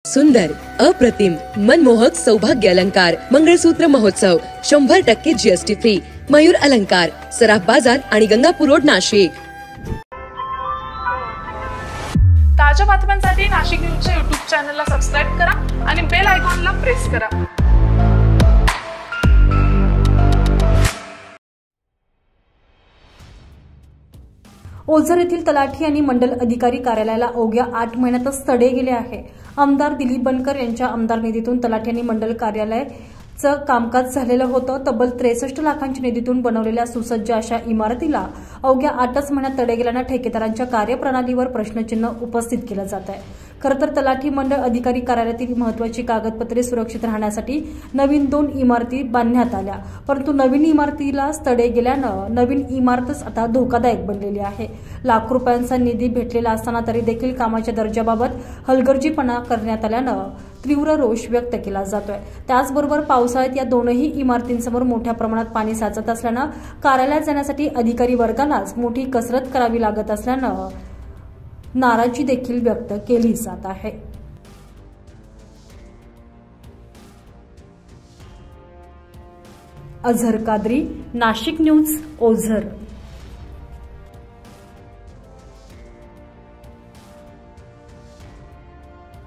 सुंदर, अप्रतिम, मनमोहक सौभाग्य अलंकार मंगळसूत्र महोत्सव 100% जीएसटी फ्री. मयूर अलंकार, सराफ बाजार आणि गंगापूर रोड, नाशिक. ताज्या बातम्यांसाठी नाशिक न्यूजच्या YouTube चॅनलला सबस्क्राइब करा आणि बेल आयकॉनला प्रेस करा. ओझर येथील तलाठी आणि मंडल अधिकारी कार्यालयाला अवघ्या 8 महिन्यातच तडे गेले आहे. आमदार दिलीप बनकर यांच्या आमदार निधीतून तलाठी आणि मंडल कार्यालयाचं कामकाज झालेलं होतं. तब्बल 63 लाखांच्या निधीतून बनवलेल्या सुसज्ज अशा इमारतीला अवघ्या 8च महिन्यात तडे गेल्यानं ठेकेदारांच्या कार्यप्रणालीवर प्रश्नचिन्ह उपस्थित केलं जात आहे. खरं तर तलाठी मंडळ अधिकारी कार्यालयातील महत्त्वाची कागदपत्रे सुरक्षित राहण्यासाठी नवीन 2 इमारती बांधण्यात आल्या, परंतु नवीन इमारतीला तडे गेल्यानं नवीन इमारतच आता धोकादायक बनलेली आहे. लाखो रुपयांचा निधी भेटलेला असताना तरी देखील कामाच्या दर्जाबाबत हलगर्जीपणा करण्यात आल्यानं तीव्र रोष व्यक्त केला जातोय. त्याचबरोबर पावसाळ्यात या दोनही इमारतींसमोर मोठ्या प्रमाणात पाणी साचत असल्यानं कार्यालयात जाण्यासाठी अधिकारी वर्गालाच मोठी कसरत करावी लागत असल्यानं नाराजी देखील व्यक्त केली जात आहे. अझर कादरी, नाशिक न्यूज, ओझर.